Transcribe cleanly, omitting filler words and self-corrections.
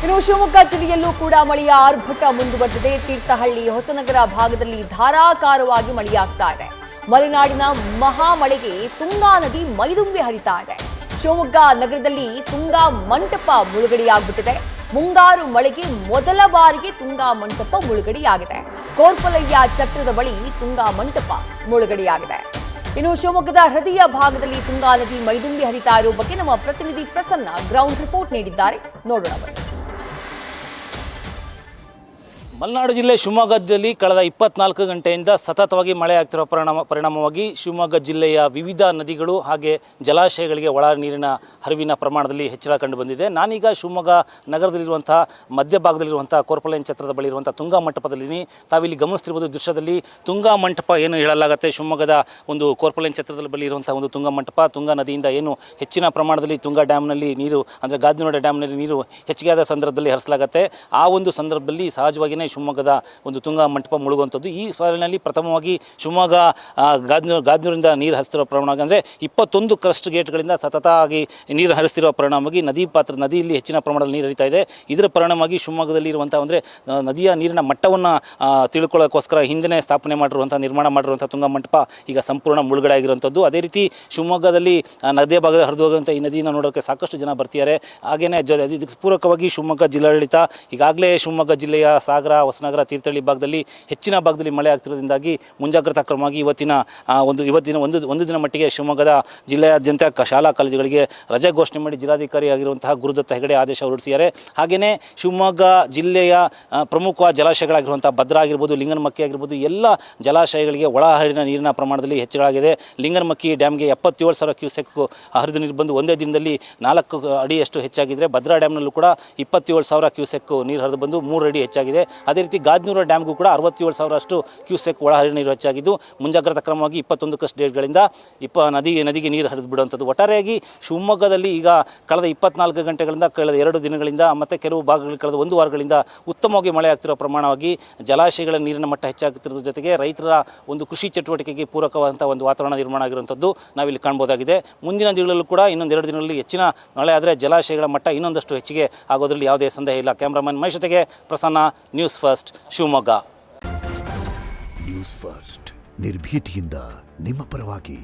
ಇನ್ನು ಶಿವಮೊಗ್ಗ ಜಿಲ್ಲೆಯಲ್ಲೂ ಕೂಡ ಮಳೆಯ ಆರ್ಭಟ ಮುಂದುವರೆದಿದೆ. ತೀರ್ಥಹಳ್ಳಿ, ಹೊಸನಗರ ಭಾಗದಲ್ಲಿ ಧಾರಾಕಾರವಾಗಿ ಮಳೆಯಾಗ್ತಾ ಇದೆ. ಮಲೆನಾಡಿನ ಮಹಾಮಳೆಗೆ ತುಂಗಾ ನದಿ ಮೈದುಂಬಿ ಹರಿತಾ ಇದೆ. ಶಿವಮೊಗ್ಗ ನಗರದಲ್ಲಿ ತುಂಗಾ ಮಂಟಪ ಮುಳುಗಡೆಯಾಗ್ಬಿಟ್ಟಿದೆ. ಮುಂಗಾರು ಮಳೆಗೆ ಮೊದಲ ಬಾರಿಗೆ ತುಂಗಾ ಮಂಟಪ ಮುಳುಗಡೆಯಾಗಿದೆ. ಕೋರ್ಪಲಯ್ಯ ಛತ್ರದ ಬಳಿ ತುಂಗಾ ಮಂಟಪ ಮುಳುಗಡೆಯಾಗಿದೆ. ಇನ್ನು ಶಿವಮೊಗ್ಗದ ಹೃದಯ ಭಾಗದಲ್ಲಿ ತುಂಗಾ ನದಿ ಮೈದುಂಬಿ ಹರಿತಾ ಇರುವ ಬಗ್ಗೆ ನಮ್ಮ ಪ್ರತಿನಿಧಿ ಪ್ರಸನ್ನ ಗ್ರೌಂಡ್ ರಿಪೋರ್ಟ್ ನೀಡಿದ್ದಾರೆ. ನೋಡೋಣ ಬನ್ನಿ. ಮಲೆನಾಡು ಜಿಲ್ಲೆ ಶಿವಮೊಗ್ಗದಲ್ಲಿ ಕಳೆದ 24 ಗಂಟೆಯಿಂದ ಸತತವಾಗಿ ಮಳೆ ಆಗ್ತಿರೋ ಪರಿಣಾಮವಾಗಿ ಶಿವಮೊಗ್ಗ ಜಿಲ್ಲೆಯ ವಿವಿಧ ನದಿಗಳು ಹಾಗೆ ಜಲಾಶಯಗಳಿಗೆ ಒಳ ನೀರಿನ ಹರಿವಿನ ಪ್ರಮಾಣದಲ್ಲಿ ಹೆಚ್ಚಳ ಕಂಡು ಬಂದಿದೆ. ನಾನೀಗ ಶಿವಮೊಗ್ಗ ನಗರದಲ್ಲಿರುವಂತಹ ಮಧ್ಯಭಾಗದಲ್ಲಿರುವಂತಹ ಕೋರ್ಪಲಯ್ಯ ಛತ್ರದ ಬಳಿ ಇರುವಂತಹ ತುಂಗಾ ಮಂಟಪದಲ್ಲಿ ತಾವಿಲ್ಲಿ ಗಮನಿಸ್ತಿರ್ಬೋದು. ದೃಶ್ಯದಲ್ಲಿ ತುಂಗಾ ಮಂಟಪ ಏನು ಹೇಳಲಾಗುತ್ತೆ, ಶಿವಮೊಗ್ಗದ ಒಂದು ಕೋರ್ಪಲಯ್ಯ ಛತ್ರದ ಬಳಿ ಇರುವಂತಹ ಒಂದು ತುಂಗಾ ಮಂಟಪ. ತುಂಗಾ ನದಿಯಿಂದ ಏನು ಹೆಚ್ಚಿನ ಪ್ರಮಾಣದಲ್ಲಿ ತುಂಗಾ ಡ್ಯಾಮ್ನಲ್ಲಿ ನೀರು ಅಂದರೆ ಗಾದಿನೋಡ ಡ್ಯಾಮ್ನಲ್ಲಿ ನೀರು ಹೆಚ್ಚಿಗೆ ಆದ ಸಂದರ್ಭದಲ್ಲಿ ಹರಿಸಲಾಗುತ್ತೆ. ಆ ಒಂದು ಸಂದರ್ಭದಲ್ಲಿ ಸಹಜವಾಗಿಯೇ ಶಿವಮೊಗ್ಗದ ಒಂದು ತುಂಗಾ ಮಂಟಪ ಮುಳುಗುವಂಥದ್ದು. ಈ ಸಾಲಿನಲ್ಲಿ ಪ್ರಥಮವಾಗಿ ಶಿವಮೊಗ್ಗ ಗಾದಿನೂರಿಂದ ನೀರು ಹರಿಸ್ತಿರೋ ಪ್ರಮಾಣ ಅಂದರೆ 21 ಕ್ರಸ್ಟ್ ಗೇಟ್ಗಳಿಂದ ಸತತವಾಗಿ ನೀರು ಹರಿಸ್ತಿರುವ ಪರಿಣಾಮವಾಗಿ ನದಿಯಲ್ಲಿ ಹೆಚ್ಚಿನ ಪ್ರಮಾಣದಲ್ಲಿ ನೀರು ಹರಿತಾ ಇದೆ. ಇದರ ಪರಿಣಾಮವಾಗಿ ಶಿವಮೊಗ್ಗದಲ್ಲಿ ಇರುವಂಥ ಅಂದರೆ ನದಿಯ ನೀರಿನ ಮಟ್ಟವನ್ನು ತಿಳ್ಕೊಳ್ಳೋಕ್ಕೋಸ್ಕರ ಹಿಂದೆ ಸ್ಥಾಪನೆ ಮಾಡಿರುವಂಥ ನಿರ್ಮಾಣ ಮಾಡಿರುವಂಥ ತುಂಗಾ ಮಂಟಪ ಈಗ ಸಂಪೂರ್ಣ ಮುಳುಗಡೆ ಆಗಿರುವಂಥದ್ದು. ಅದೇ ರೀತಿ ಶಿವಮೊಗ್ಗದಲ್ಲಿ ನದಿಯ ಭಾಗದಲ್ಲಿ ಹರಿದು ಹೋಗುವಂಥ ಈ ನದಿಯನ್ನು ನೋಡೋಕ್ಕೆ ಸಾಕಷ್ಟು ಜನ ಬರ್ತಿದ್ದಾರೆ. ಹಾಗೆಯೇ ಇದಕ್ಕೆ ಪೂರಕವಾಗಿ ಶಿವಮೊಗ್ಗ ಜಿಲ್ಲಾಡಳಿತ ಈಗಾಗಲೇ ಶಿವಮೊಗ್ಗ ಜಿಲ್ಲೆಯ ಸಾಗರ, ಹೊಸನಗರ, ತೀರ್ಥಹಳ್ಳಿ ಭಾಗದಲ್ಲಿ ಹೆಚ್ಚಿನ ಭಾಗದಲ್ಲಿ ಮಳೆ ಆಗ್ತಿರೋದ್ರಿಂದಾಗಿ ಮುಂಜಾಗ್ರತಾ ಕ್ರಮವಾಗಿ ಇವತ್ತಿನ ಒಂದು ದಿನ ಮಟ್ಟಿಗೆ ಶಿವಮೊಗ್ಗದ ಜಿಲ್ಲೆಯಾದ್ಯಂತ ಶಾಲಾ ಕಾಲೇಜುಗಳಿಗೆ ರಜೆ ಘೋಷಣೆ ಮಾಡಿ ಜಿಲ್ಲಾಧಿಕಾರಿ ಆಗಿರುವಂತಹ ಗುರುದತ್ತ ಹೆಗಡೆ ಆದೇಶ ಹೊರಡಿಸಿದ್ದಾರೆ. ಹಾಗೆಯೇ ಶಿವಮೊಗ್ಗ ಜಿಲ್ಲೆಯ ಪ್ರಮುಖ ಜಲಾಶಯಗಳಾಗಿರುವಂಥ ಭದ್ರಾ ಆಗಿರ್ಬೋದು, ಲಿಂಗನಮಕ್ಕಿ ಆಗಿರ್ಬೋದು, ಎಲ್ಲ ಜಲಾಶಯಗಳಿಗೆ ಒಳಹರಿವಿನ ನೀರಿನ ಪ್ರಮಾಣದಲ್ಲಿ ಹೆಚ್ಚಳಾಗಿದೆ. ಲಿಂಗನಮಕ್ಕಿ ಡ್ಯಾಮ್ಗೆ 77,000 ಕ್ಯೂಸೆಕ್ ಹರಿದು ನೀರು ಬಂದು ಒಂದೇ ದಿನದಲ್ಲಿ 4 ಅಡಿಯಷ್ಟು ಹೆಚ್ಚಾಗಿದ್ದರೆ, ಭದ್ರಾ ಡ್ಯಾಮ್ನಲ್ಲೂ ಕೂಡ 27,000 ಕ್ಯೂಸೆಕ್ ನೀರು ಹರಿದು ಬಂದು 3 ಅಡಿ ಹೆಚ್ಚಾಗಿದೆ. ಅದೇ ರೀತಿ ಗಾಜನೂರ ಡ್ಯಾಮ್ಗೂ ಕೂಡ 67,000 ಕ್ಯೂಸೆಕ್ ಒಳಹರಿವಿನ ನೀರು ಹೆಚ್ಚಾಗಿದ್ದು, ಮುಂಜಾಗ್ರತಾ ಕ್ರಮವಾಗಿ 21 ಕ್ರಸ್ಟ್ ಗೇಟ್ಗಳಿಂದ ನದಿಗೆ ನೀರು ಹರಿದು ಬಿಡುವಂಥದ್ದು. ಒಟ್ಟಾರೆಯಾಗಿ ಶಿವಮೊಗ್ಗದಲ್ಲಿ ಈಗ ಕಳೆದ 24 ಗಂಟೆಗಳಿಂದ ಕಳೆದ 2 ದಿನಗಳಿಂದ ಮತ್ತು ಕೆಲವು ಭಾಗಗಳಲ್ಲಿ ಕಳೆದ 1 ವಾರಗಳಿಂದ ಉತ್ತಮವಾಗಿ ಮಳೆ ಆಗ್ತಿರೋ ಪ್ರಮಾಣವಾಗಿ ಜಲಾಶಯಗಳ ನೀರಿನ ಮಟ್ಟ ಹೆಚ್ಚಾಗುತ್ತಿರೋದ್ರ ಜೊತೆಗೆ ರೈತರ ಒಂದು ಕೃಷಿ ಚಟುವಟಿಕೆಗೆ ಪೂರಕವಾದಂಥ ಒಂದು ವಾತಾವರಣ ನಿರ್ಮಾಣ ಆಗಿರುವಂಥದ್ದು ನಾವಿಲ್ಲಿ ಕಾಣ್ಬೋದಾಗಿದೆ. ಮುಂದಿನ ದಿನಗಳಲ್ಲೂ ಕೂಡ ಇನ್ನೊಂದು 2 ದಿನಗಳಲ್ಲಿ ಹೆಚ್ಚಿನ ಮಳೆ ಆದರೆ ಜಲಾಶಯಗಳ ಮಟ್ಟ ಇನ್ನೊಂದಷ್ಟು ಹೆಚ್ಚಿಗೆ ಆಗೋದ್ರಲ್ಲಿ ಯಾವುದೇ ಸಂದೇಹ ಇಲ್ಲ. ಕ್ಯಾಮ್ರಾಮನ್ ಮಹೇಶ್ ಜೊತೆಗೆ Prasanna, news first Shivamogga. News first ನಿರ್ಭೀತಿಯಿಂದ ನಿಮ್ಮ ಪರವಾಗಿ.